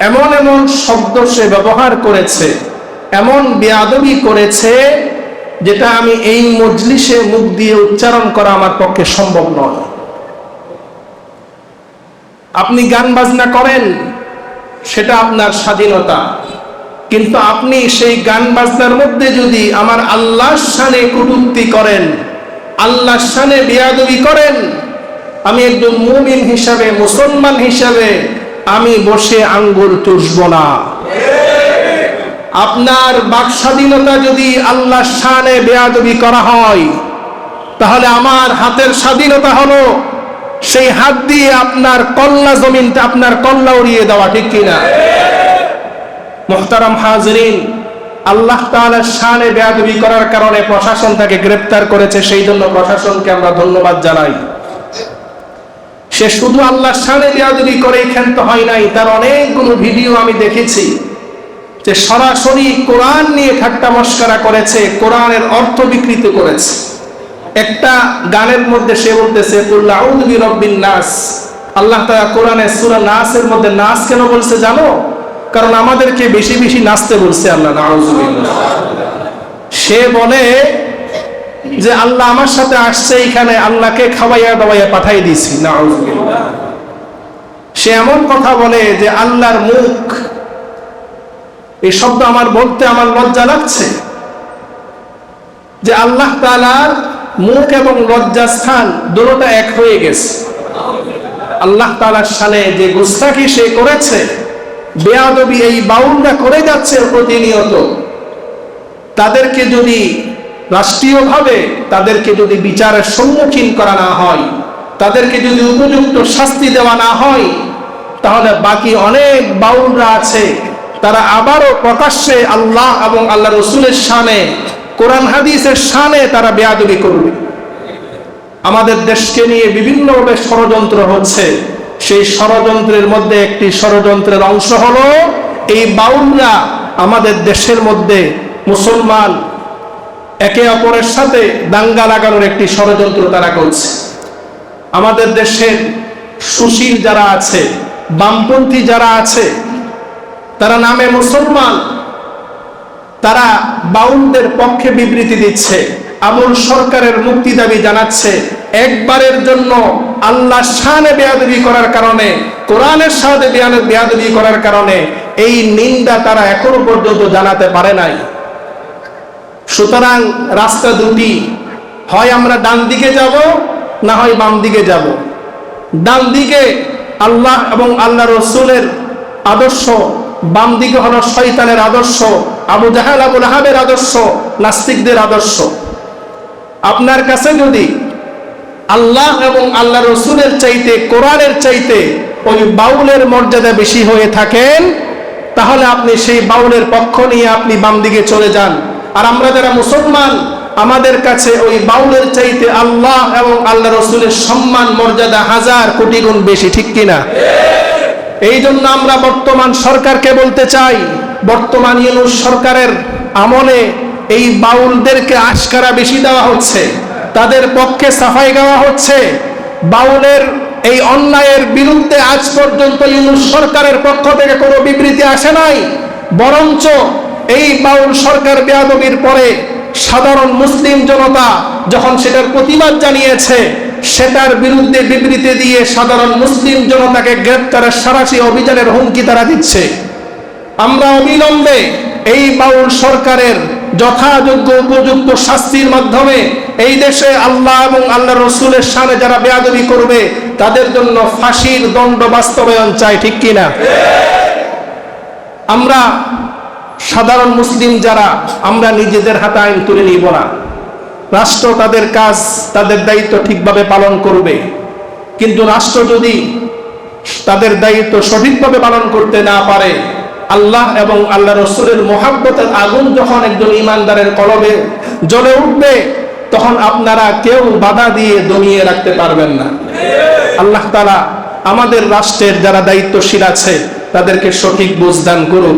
এমন এমন শব্দ সে ব্যবহার করেছে, এমন বেয়াদবি করেছে, যেটা আমি এই মজলিসে মুখ দিয়ে উচ্চারণ করা আমার পক্ষে সম্ভব নয়। আপনি গান বাজনা করেন, সেটা আপনার স্বাধীনতা, কিন্তু আপনি সেই গান বাজনার মধ্যে যদি আমার আল্লাহর শানে কটূক্তি করেন, আল্লাহর শানে বেয়াদবি করেন, আমি একজন মুমিন হিসাবে, মুসলমান হিসাবে আমি বসে আঙ্গুল চুষব না। আপনার বাক স্বাধীনতা যদি আল্লাহর শানে বেয়াদবি করা হয়, তাহলে আমার হাতের স্বাধীনতা হলো সেই হাত দিয়ে আপনার কল্লা জমিনটা, আপনার কল্লা উড়িয়ে দেওয়া, ঠিক কিনা? মুহতারাম হাজিরিন, আল্লাহ তাআলার শানে বেয়াদবি করার কারণে প্রশাসন তাকে গ্রেফতার করেছে, সেই জন্য প্রশাসনকে আমরা ধন্যবাদ জানাই। সে শুধু আল্লাহর শানে বেয়াদবি করেই ক্ষান্ত হয় নাই, তার অনেকগুলো ভিডিও আমি দেখেছি যে সরাসরি কোরআন নিয়ে ঠাট্টা মশকরা করেছে, কোরআনের অর্থ বিকৃত করেছে। একটা গানের মধ্যে সে বলতেছে কুল আউযু বিরাব্বিন নাস। আল্লাহ তাআলা কোরআনে সূরা নাসের মধ্যে নাস কেন বলছে জানো? কারণ আমাদেরকে বেশি বেশি নাচতে বলছে আল্লাহ। নাউযুবিল্লাহ। সে বলে যে আল্লাহ আমার সাথে আসছে, এখানে আল্লাহকে খাওয়াইয়া দাওয়াইয়া পাঠাই দিয়েছি। নাউযুবিল্লাহ। সে এমন কথা বলে যে আল্লাহর মুখ, এই শব্দ আমার বলতে আমার লজ্জা লাগছে, যে আল্লাহ তাআলার মুখ এবং লজ্জাস্থান দুটোটা এক হয়ে গেছে। আল্লাহ তাআলার সানে যে গুস্তাখি সে করেছে, বেয়াদবি এই বাউলরা করে যাচ্ছে প্রতিনিয়ত, তাদেরকে যদি রাষ্ট্রীয়ভাবে তাদেরকে যদি বিচারের সম্মুখীন করা না হয়, তাদেরকে যদি উপযুক্ত শাস্তি দেওয়া না হয়, তাহলে বাকি অনেক বাউলরা আছে, তারা আবারও প্রকাশ্যে আল্লাহ এবং আল্লাহ রসুলের শানে, কোরআন হাদিসের শানে তারা বেয়াদবি করবে। আমাদের দেশকে নিয়ে বিভিন্নভাবে ষড়যন্ত্র হচ্ছে। সেই ষড়যন্ত্রের মধ্যে একটি ষড়যন্ত্রের অংশ হলো এই বাউলরা আমাদের দেশের মধ্যে মুসলমান একে অপরের সাথে দাঙ্গা লাগানোর একটি ষড়যন্ত্র তারা করছে। আমাদের দেশের সুশীল যারা আছে, বামপন্থী যারা আছে, তারা নামে মুসলমান, তারা বাউলদের পক্ষে বিবৃতি দিচ্ছে, আমল সরকারের মুক্তি দাবি জানাচ্ছে। একবারের জন্য আল্লাহর শানে বেয়াদবি করার কারণে, কোরআনের সাথে বেয়াদবি করার কারণে এই নিন্দা তারা এখনো পর্যন্ত জানাতে পারে নাই। সুতরাং রাস্তা দুটি, হয় আমরা ডান দিকে যাব, না হয় বাম দিকে যাব। ডান দিকে আল্লাহ এবং আল্লাহ রসুলের আদর্শ, বাম দিকে হলো শয়তানের আদর্শ, আবু জাহেল আবু লাহাবের আদর্শ, নাস্তিকদের আদর্শ। আপনার কাছে যদি আল্লাহ এবং আল্লাহ রসুলের চাইতে, কোরআনের চাইতে ওই বাউলের মর্যাদা বেশি হয়ে থাকেন, তাহলে আপনি সেই বাউলের পক্ষ নিয়ে আপনি বাম দিকে চলে যান। আর আমরা যারা মুসলমান, আমাদের কাছে ওই বাউলের চাইতে আল্লাহ এবং আল্লাহ রসুলের সম্মান মর্যাদা হাজার কোটি গুণ বেশি, ঠিক কিনা? এই জন্য আমরা বর্তমান সরকারকে বলতে চাই, বর্তমান ইউনূস সরকারের আমলে এই বাউলদেরকে আশকারা বেশি দেওয়া হচ্ছে, তাদের পক্ষে সাফাই গাওয়া হচ্ছে। বাউলের এই অন্যায়ের বিরুদ্ধে আজ পর্যন্ত ইউনূস সরকারের পক্ষ থেকে কোনো বিবৃতি আসে নাই, বরঞ্চ এই বাউল সরকার বেয়াদবির পরে সাধারণ মুসলিম জনতা যখন সেটার প্রতিবাদ জানিয়েছে, সেটার বিরুদ্ধে বিবৃতি দিয়ে সাধারণ মুসলিম জনতাকে গ্রেপ্তারের সারাশি অভিযানের হুমকি তারা দিচ্ছে। আমরা অবিলম্বে এই বাউল সরকারের যথাযোগ্য উপযুক্ত শাস্তির মাধ্যমে এই দেশে আল্লাহ এবং আল্লাহ রসুলের শানে যারা বেয়াদবি করবে তাদের জন্য ফাঁসির দণ্ড বাস্তবায়ন চাই, ঠিক কিনা? আমরা সাধারণ মুসলিম যারা, আমরা নিজেদের হাতে আইন তুলে নিব না। রাষ্ট্র তাদের কাজ, তাদের দায়িত্ব ঠিকভাবে পালন করবে, কিন্তু রাষ্ট্র যদি তাদের দায়িত্ব সঠিকভাবে পালন করতে না পারে, আল্লাহ এবং আল্লাহ রসুলের মহাব্বতের আগুন যখন একজন ইমানদারের কলবে জ্বলে উঠবে, তখন আপনারা কেউ বাধা দিয়ে দমিয়ে রাখতে পারবেন না। আল্লাহ তাআলা আমাদের রাষ্ট্রের যারা দায়িত্বশীল আছে তাদেরকে সঠিক বুঝ দান করুন।